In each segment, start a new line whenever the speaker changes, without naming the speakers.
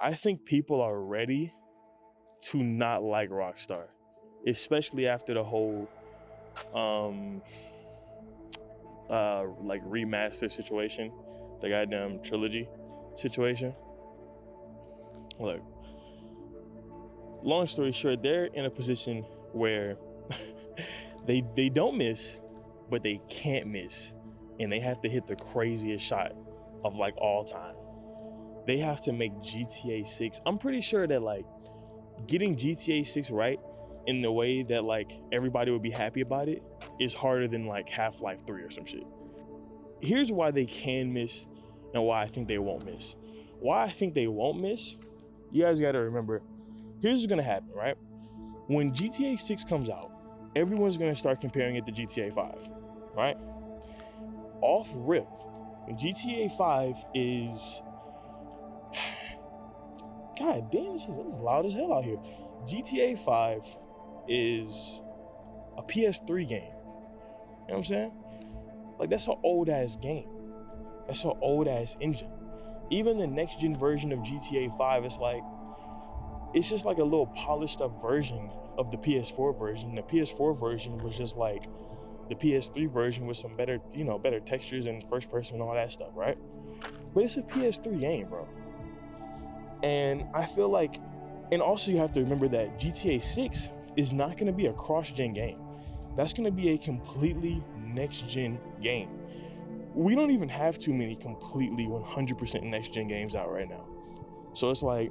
I think people are ready to not like Rockstar, especially after the whole like remaster situation, the goddamn trilogy situation. Look, long story short, they're in a position where they don't miss, but they can't miss, and they have to hit the craziest shot of like all time. They have to make GTA 6. I'm pretty sure that like getting GTA 6 right in the way that like everybody would be happy about it is harder than like Half-Life 3 or some shit. Here's why they can miss and why I think they won't miss. Why I think they won't miss, you guys gotta remember, here's what's gonna happen, right? When GTA 6 comes out, everyone's gonna start comparing it to GTA 5, right? Off rip, GTA 5 is, God damn, it's loud as hell out here. GTA 5 is a PS3 game. You know what I'm saying? Like, that's an old ass game. That's an old ass engine. Even the next gen version of GTA 5, it's just like a little polished up version of the PS4 version. The PS4 version was just like the PS3 version with some better, better textures and first person and all that stuff, right? But it's a PS3 game, bro. And I feel like, and also you have to remember that GTA 6 is not gonna be a cross-gen game. That's gonna be a completely next-gen game. We don't even have too many completely 100% next-gen games out right now. So it's like,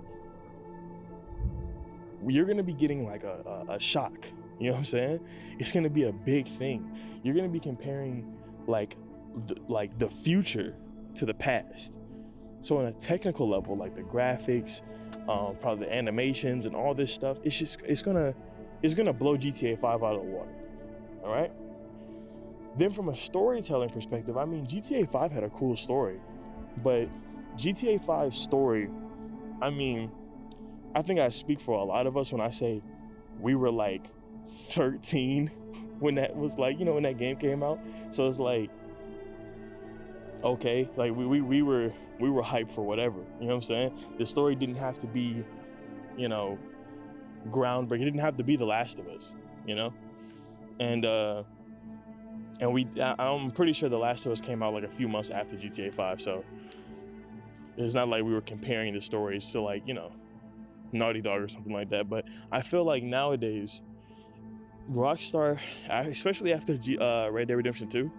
you're gonna be getting like a shock, you know what I'm saying? It's gonna be a big thing. You're gonna be comparing like the future to the past. So on a technical level, like the graphics, probably the animations and all this stuff, it's gonna blow GTA 5 out of the water. All right. Then from a storytelling perspective, I mean, GTA 5 had a cool story, but GTA 5's story, I mean, I think I speak for a lot of us when I say we were like 13 when that was like, when that game came out. So it's like, okay, like we were hyped for whatever, you know what I'm saying? The story didn't have to be, groundbreaking. It didn't have to be The Last of Us, and I'm pretty sure The Last of Us came out like a few months after GTA 5, so it's not like we were comparing the stories to like, Naughty Dog or something like that. But I feel like nowadays, Rockstar, especially after Red Dead Redemption 2,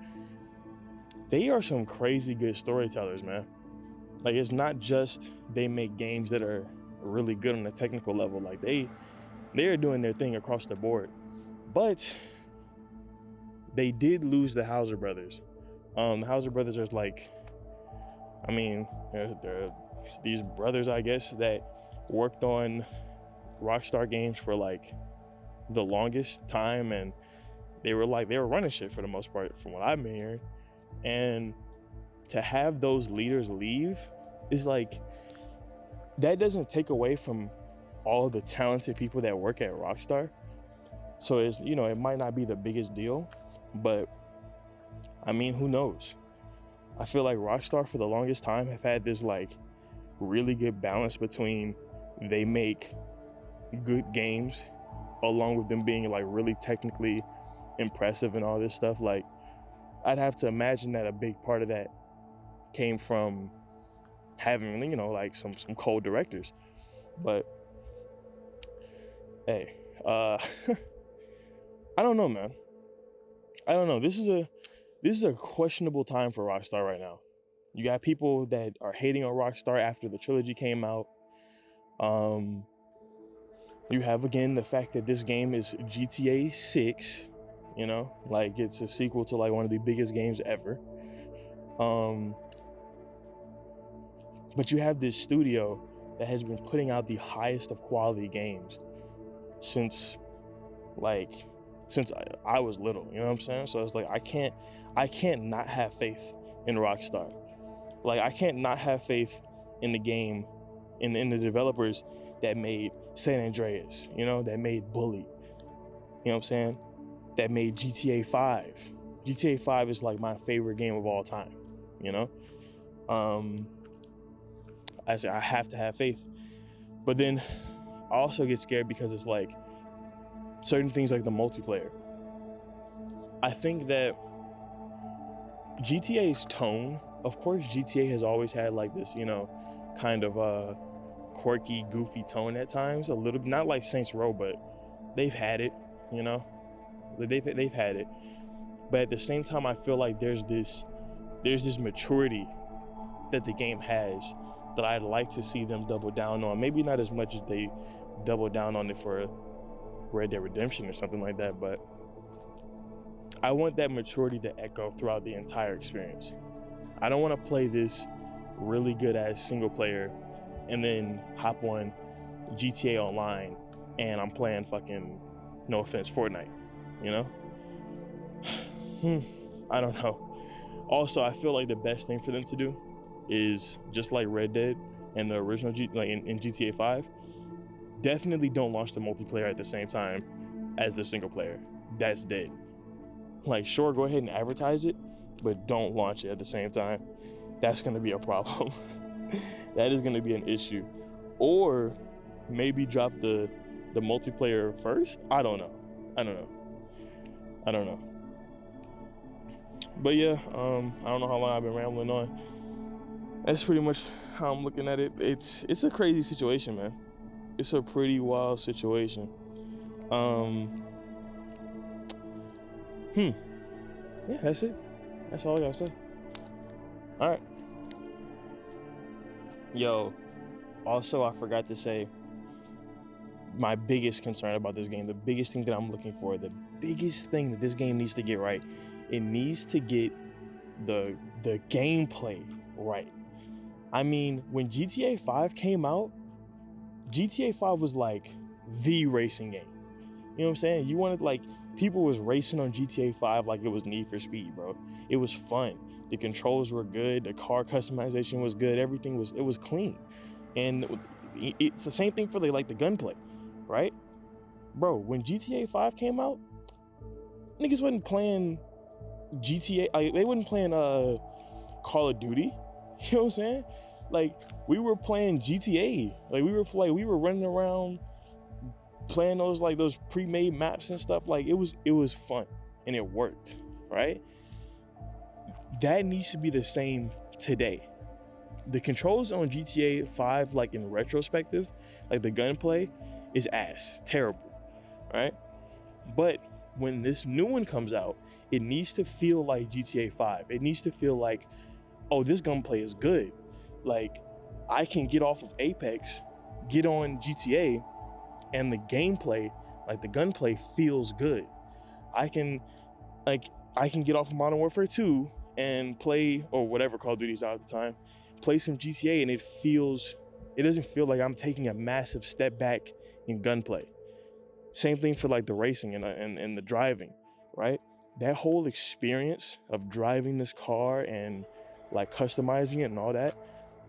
they are some crazy good storytellers, man. Like, it's not just they make games that are really good on a technical level. Like, they are doing their thing across the board. But they did lose the Hauser brothers. The Hauser brothers are like, I mean, they're these brothers, I guess, that worked on Rockstar games for like the longest time, and they were running shit for the most part, from what I'm hearing. And to have those leaders leave is like, that doesn't take away from all of the talented people that work at Rockstar. So it's, it might not be the biggest deal, but I mean, who knows? I feel like Rockstar for the longest time have had this like really good balance between they make good games along with them being like really technically impressive and all this stuff. Like, I'd have to imagine that a big part of that came from having, like some cold directors. But hey, I don't know, man. I don't know. This is a questionable time for Rockstar right now. You got people that are hating on Rockstar after the trilogy came out. You have, again, the fact that this game is GTA 6, like it's a sequel to like one of the biggest games ever. But you have this studio that has been putting out the highest of quality games since I was little, you know what I'm saying? So it's like, I can't not have faith in Rockstar. Like, I can't not have faith in the game, in the developers that made San Andreas, that made Bully, you know what I'm saying? That made GTA 5. GTA 5 is like my favorite game of all time, I say I have to have faith. But then I also get scared because it's like certain things like the multiplayer. I think that GTA's tone, of course, GTA has always had like this, you know, kind of quirky, goofy tone at times. A little, not like Saints Row, but they've had it, you know, they've had it. But at the same time, I feel like there's this maturity that the game has that I'd like to see them double down on. Maybe not as much as they double down on it for Red Dead Redemption or something like that, but I want that maturity to echo throughout the entire experience. I don't want to play this really good ass single player and then hop on GTA Online and I'm playing fucking, no offense, Fortnite, you know? I don't know. Also, I feel like the best thing for them to do is just like Red Dead and the original in GTA 5, definitely don't launch the multiplayer at the same time as the single player. That's dead. Like, sure, go ahead and advertise it, but don't launch it at the same time. That's gonna be a problem. That is gonna be an issue. Or maybe drop the multiplayer first. I don't know. But yeah, I don't know how long I've been rambling on. That's pretty much how I'm looking at it. It's a crazy situation, man. It's a pretty wild situation. Yeah, that's it. That's all I gotta say. All right. Yo, also I forgot to say my biggest concern about this game, the biggest thing that I'm looking for, the biggest thing that this game needs to get right, it needs to get the gameplay right. I mean, when GTA 5 came out, GTA 5 was like the racing game. You know what I'm saying? You wanted, like, people was racing on GTA 5 like it was Need for Speed, bro. It was fun. The controls were good. The car customization was good. Everything was clean. And it's the same thing for the gunplay, right? Bro, when GTA 5 came out, niggas wasn't playing GTA. They wasn't playing Call of Duty. You know what I'm saying? Like, we were playing GTA. Like, we were running around playing those pre-made maps and stuff. Like, it was fun and it worked, right? That needs to be the same today. The controls on GTA 5, like in retrospective, like the gunplay is ass, terrible, right? But when this new one comes out, it needs to feel like GTA 5. It needs to feel like, oh, this gunplay is good. Like, I can get off of Apex, get on GTA, and the gameplay, like the gunplay, feels good. I can get off of Modern Warfare 2 and play, or whatever Call of Duty's out at the time, play some GTA, and it doesn't feel like I'm taking a massive step back in gunplay. Same thing for like the racing and the driving, right? That whole experience of driving this car and like customizing it and all that,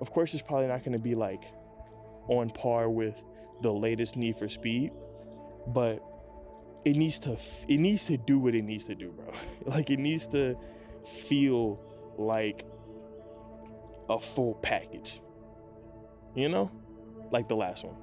of course, it's probably not going to be like on par with the latest Need for Speed, but it needs to do what it needs to do, bro. Like, it needs to feel like a full package, you know, like the last one.